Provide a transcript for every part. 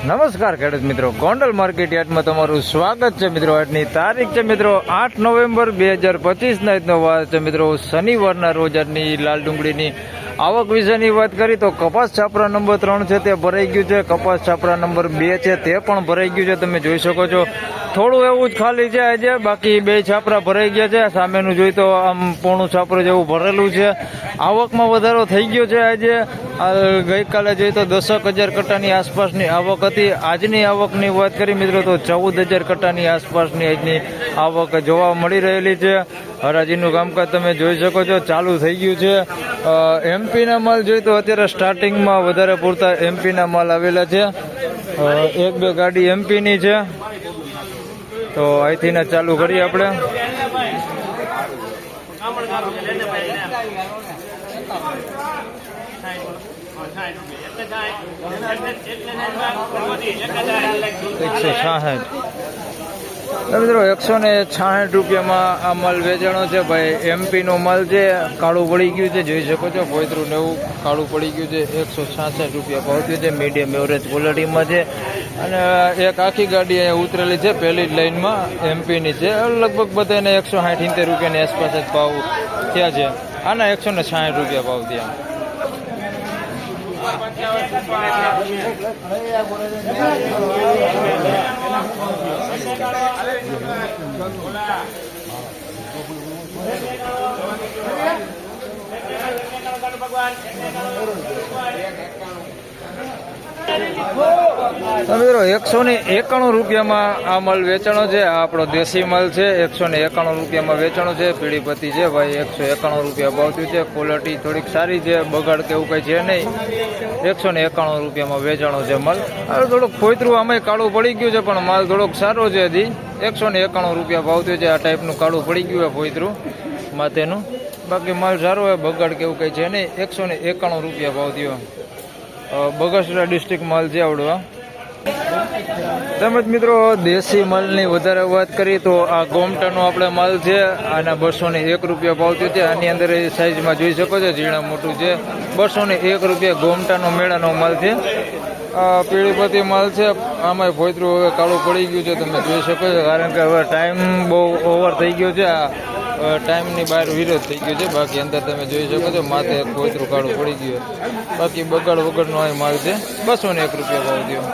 નમસ્કાર ખેડૂત મિત્રો, ગોંડલ માર્કેટ યાર્ડમાં તમારું સ્વાગત છે મિત્રો. આજની તારીખ છે મિત્રો 8 નવેમ્બર 2025 આજનો વાર છે મિત્રો શનિવારના રોજ. આજની લાલ ડુંગળીની આવક વિશેની વાત કરી તો કપાસ છાપરા નંબર 3 છે તે ભરાઈ ગયું છે. કપાસ છાપરા નંબર 2 છે તે પણ ભરાઈ ગયું છે. તમે જોઈ શકો છો થોડું એવું જ ખાલી છે આજે, બાકી બે છાપરા ભરાઈ ગયા છે. સામેનું જોઈ તો આમ પોણું છાપરું જેવું ભરેલું છે. આવકમાં વધારો થઈ ગયો છે આજે. ગઈકાલે જોઈએ તો 10,000 કટ્ટાની આસપાસની આવક હતી. આજની આવકની વાત કરી મિત્રો તો 14,000 કટ્ટાની આસપાસની આજની આવક જોવા મળી રહેલી છે. હરાજીનું કામકાજ તમે જોઈ શકો છો ચાલુ થઈ ગયું છે. એમપીના માલ જોઈએ તો અત્યારે સ્ટાર્ટિંગમાં વધારે પૂરતા એમપીના માલ આવેલા છે. એક બે ગાડી એમપીની છે, તો અહીંથી ચાલુ કરીએ આપણે. મિત્રો 166 રૂપિયામાં આ માલ વેચાણો છે ભાઈ. એમપી નો માલ છે, કાળું પડી ગયું છે, જોઈ શકો છો. પોયત્રું ને એવું કાળું પડી ગયું છે. 166 રૂપિયા ભાવ થયું છે. મીડિયમ એવરેજ ક્વોલિટીમાં છે અને એક આખી ગાડી અહીંયા ઉતરેલી છે પહેલી જ લાઈનમાં એમપીની છે. લગભગ બધાને 160-70 રૂપિયાની આસપાસ જ ભાવ થયા છે. આના 166 રૂપિયા ભાવ થયા. મિત્રો 191 રૂપિયામાં આ માલ વેચાણો છે. આ આપણો દેશી માલ છે. 191 રૂપિયામાં વેચાણો છે. પીળીપતિ છે ભાઈ. 191 રૂપિયા ભાવ થયું છે. ક્વોલિટી થોડીક સારી છે, બગાડ કે એવું કઈ છે નહીં. 191 રૂપિયામાં વેચાણો છે માલ. હવે થોડુંક ફોયતરું આમાં કાળું પડી ગયું છે, પણ માલ થોડોક સારો છે. હજી 191 રૂપિયા ભાવ થયો છે. આ ટાઈપનું કાળું પડી ગયું હોય ફોયતરું માથેનું, બાકી માલ સારો હોય, બગાડ કે એવું કઈ છે નહીં. 191 રૂપિયા ભાવ થયો. બગસરા ડિસ્ટ્રિક્ટ માલ છે આવડવા. તેમજ મિત્રો દેશી માલની વધારે વાત કરીએ તો આ ગોમટાનો આપણે માલ છે. આના 201 રૂપિયા ભાવ થયો છે. આની અંદર સાઈઝમાં જોઈ શકો છો, ઝીણા મોટું છે. 201 રૂપિયા ગોમટાનો મેળાનો માલ છે. આ પીળીપતિ માલ છે. આમાં ફોયતરું હવે કાળું પડી ગયું છે, તમે જોઈ શકો છો. કારણ કે હવે ટાઈમ બહુ ઓવર થઈ ગયો છે. આ ટાઈમની બહાર વિરોધ થઈ ગયો છે. બાકી અંદર તમે જોઈ શકો છો માથે ફોયતરું કાળું પડી ગયું. બાકી બગાડ વગરનો આ માલ છે. 201 રૂપિયા ભાવ થયો.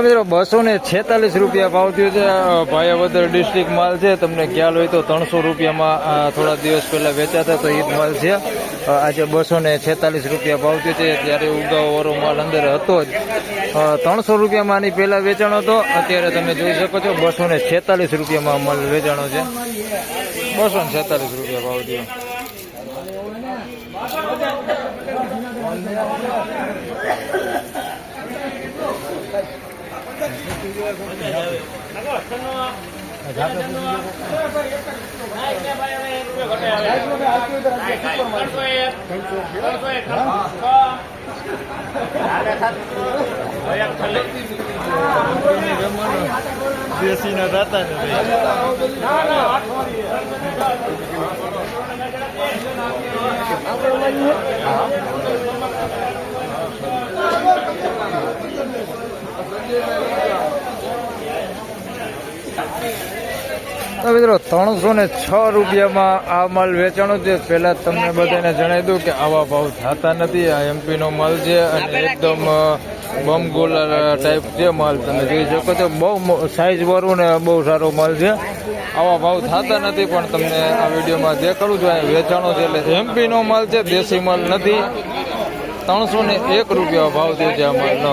મિત્રો 246 રૂપિયા ભાવ થયો છે. ભાયાવદર ડિસ્ટ્રિક્ટ માલ છે. તમને ખ્યાલ હોય તો 300 રૂપિયામાં થોડા દિવસ પહેલા વેચાતા તો એ જ માલ છે. આજે 246 રૂપિયા ભાવ થયો છે. ત્યારે ઉગાવાળો માલ અંદર હતો જ. 300 રૂપિયામાં આની પહેલા વેચાણો હતો. અત્યારે તમે જોઈ શકો છો 246 રૂપિયામાં માલ વેચાણો છે. 246 રૂપિયા ભાવ થયો. દેશી ના થતા તો મિત્રો 306 રૂપિયામાં આ માલ વેચાણો છે. પહેલા તમને બધાને જણાવી દઉં કે આવા ભાવ થતા નથી. આ એમપીનો માલ છે અને એકદમ બમ ગોલા ટાઈપ છે માલ. તમે જોઈ શકો છો બહુ સાઈઝ વાળું ને બહુ સારો માલ છે. આવા ભાવ થતા નથી, પણ તમને આ વિડીયોમાં દેખાડું છું. વેચાણો છે એટલે એમપીનો માલ છે, દેશી માલ નથી. 301 રૂપિયા ભાવ થયો છે આ માલનો.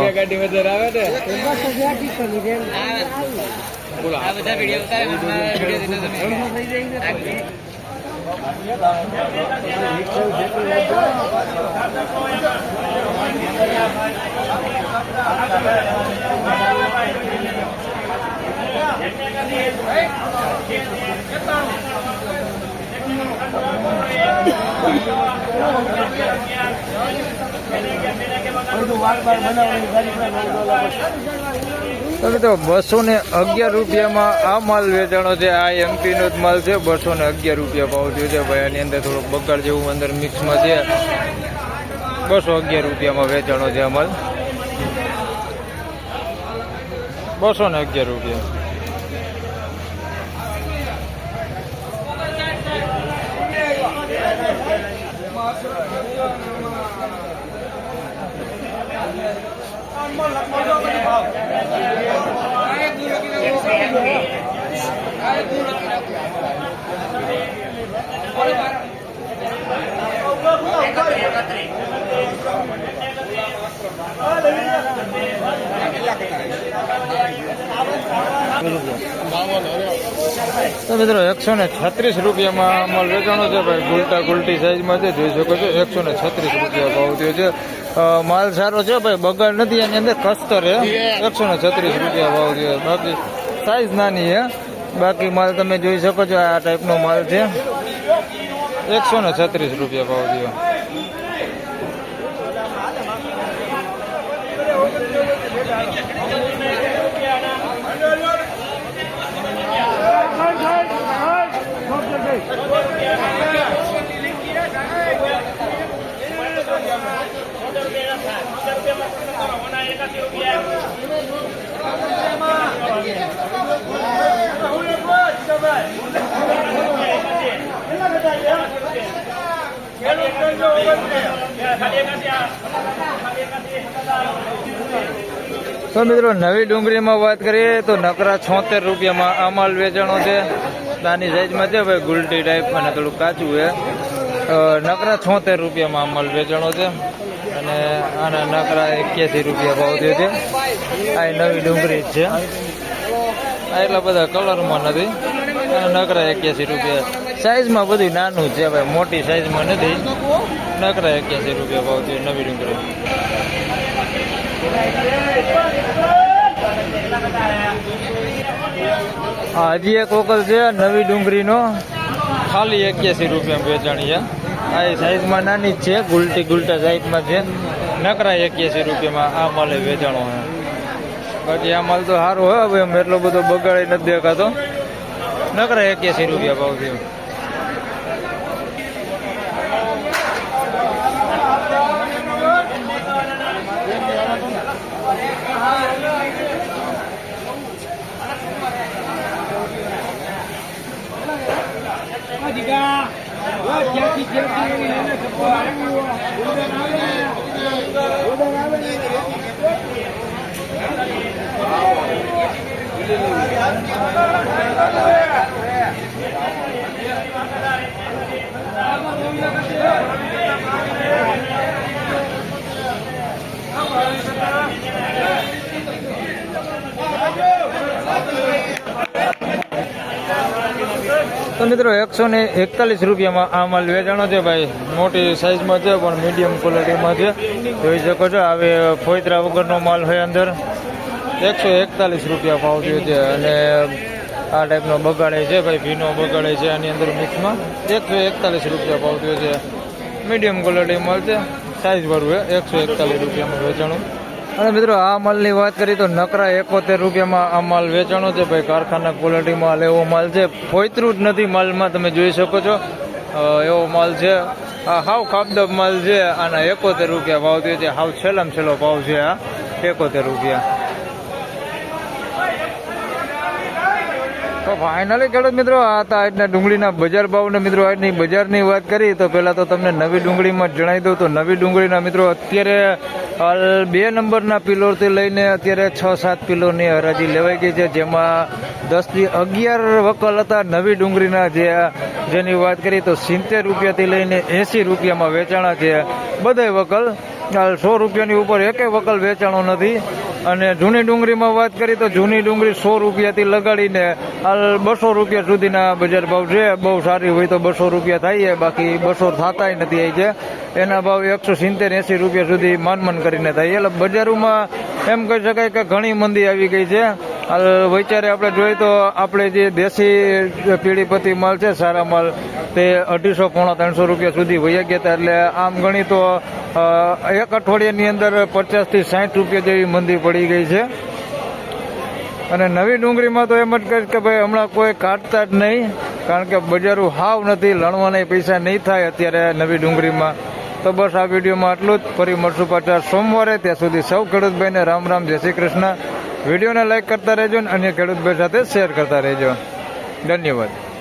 તો મિત્રો 211 રૂપિયામાં આ માલ વેચાણો છે. આ એમપી નો જ માલ છે. 211 રૂપિયા ભાવ થયો છે ભાઈ. આની અંદર થોડોક બગાડ જેવું અંદર મિક્સમાં છે. 211 રૂપિયામાં વેચાણો છે આ માલ. 211 રૂપિયા. તો મિત્રો 136 રૂપિયામાં માલ વેચાણો છે ભાઈ. ગુલટી સાઈઝમાં છે, જોઈ શકો છો. 136 રૂપિયા ભાવ થયો છે. માલ સારો છે ભાઈ, બગાડ નથી. એની અંદર કસ્તર છે. 136 રૂપિયા ભાવ થયો. બાકી સાઈઝ નાની છે. બાકી માલ તમે જોઈ શકો છો. આ ટાઈપનો માલ છે. 136 રૂપિયા ભાવ થયો. તો મિત્રો નવી ડુંગળીમાં વાત કરીએ તો નકરા 76 રૂપિયામાં આ માલ વેચાણો છે. નાની સાઈઝમાં છે ભાઈ, ગુલટી ટાઈપ અને થોડું કાચું છે. નકરા 76 રૂપિયામાં આ માલ વેચાણો છે. અને આના નકરા 81 રૂપિયા ભાવ થયો છે. આ નવી ડુંગળી જ છે. આ એટલા બધા કલરમાં નથી. નકરા 81 રૂપિયા. સાઈઝમાં બધું નાનું છે ભાઈ, મોટી સાઈઝમાં નથી. નકરા 81 રૂપિયા ભાવ થયો નવી ડુંગળી. હજી એક વકલ છે નવી ડુંગળીનો, ખાલી 81 રૂપિયા વેચાણી છે. આ સાઈઝમાં નાની જ છે, ગુલટા સાઈઝમાં છે. નકરા 81 રૂપિયામાં આ માલે વેચાણો છે. બાકી આ માલ તો સારો હોય, હવે એમ એટલો બધો બગાડી નથી દેખાતો. નકરા 81 રૂપિયા ભાવ થયો. તો મિત્રો 141 રૂપિયામાં આ માલ વેચાણો છે ભાઈ. મોટી સાઈઝમાં છે પણ મીડિયમ ક્વોલિટીમાં છે, જોઈ શકો છો. હવે ફોઈતરા વગરનો માલ હોય અંદર. 141 રૂપિયા ભાવ થયો છે. અને આ ટાઈપનો બગાડે છે ભાઈ, ભીનો બગાડે છે આની અંદર મિક્સમાં. 141 રૂપિયા ભાવ થયો છે. મીડિયમ ક્વોલિટી માલ છે, સાઈઝ વાળું છે. 141 રૂપિયામાં વેચાણું. અને મિત્રો આ માલની વાત કરીએ તો નકરા 71 રૂપિયામાં આ માલ વેચાણો છે ભાઈ. કારખાના ક્વોલિટી માલ એવો માલ છે, ફોઈતરું જ નથી માલમાં, તમે જોઈ શકો છો. એવો માલ છે. આ હાવ ખાબદબ માલ છે. આના 71 રૂપિયા ભાવ થયો છે. હાવ છેલ્લામાં છેલ્લો ભાવ છે આ 71 રૂપિયા. તો ફાઇનલી ખેડૂત મિત્રો આ હતા આજના ડુંગળીના બજાર ભાવને. મિત્રો આજની બજારની વાત કરી તો પહેલાં તો તમને નવી ડુંગળીમાં જ જણાવી દઉં તો નવી ડુંગળીના મિત્રો અત્યારે હાલ 2 નંબરના પિલોરથી લઈને અત્યારે 6-7 પિલોની હરાજી લેવાઈ ગઈ છે, જેમાં 10 થી 11 વકલ હતા નવી ડુંગળીના. જેની વાત કરીએ તો 70 રૂપિયાથી લઈને 80 રૂપિયામાં વેચાણા છે બધા વકલ. હાલ 100 રૂપિયાની ઉપર એકેય વકલ વેચાણો નથી. અને જૂની ડુંગળીમાં વાત કરીએ તો જૂની ડુંગળી 100 રૂપિયાથી લગાડીને હાલ 200 રૂપિયા સુધીના બજાર ભાવ છે. બહુ સારી હોય તો 200 રૂપિયા થાય, બાકી 200 થતાય નથી. અહીં છે એના ભાવ 170-80 રૂપિયા સુધી માન કરીને થાય. એટલે બજારોમાં એમ કહી શકાય કે ઘણી મંદી આવી ગઈ છે. હાલ વૈચારે આપણે જોઈએ તો આપણે જે દેશી પીળીપતિ માલ છે, સારા માલ, તે 250-300 રૂપિયા સુધી વહી ગયા હતા. એટલે આમ ગણી તો એક અઠવાડિયાની અંદર 50થી 60 રૂપિયા જેવી મંદી પડી ગઈ છે. અને નવી ડુંગળીમાં તો એમ જ કહીશ કે ભાઈ હમણાં કોઈ કાઢતા જ નહીં, કારણ કે બજારો હાવ નથી, લણવાના પૈસા નહીં થાય અત્યારે નવી ડુંગળીમાં. તો બસ આ વિડીયોમાં આટલું જ. ફરી મળશું પાછા સોમવારે. ત્યાં સુધી સૌ ખેડૂતભાઈને રામ રામ, જય શ્રી કૃષ્ણ. વિડીયોને લાઈક કરતા રહેજો અને અન્ય ખેડૂતભાઈ સાથે શેર કરતા રહેજો. ધન્યવાદ.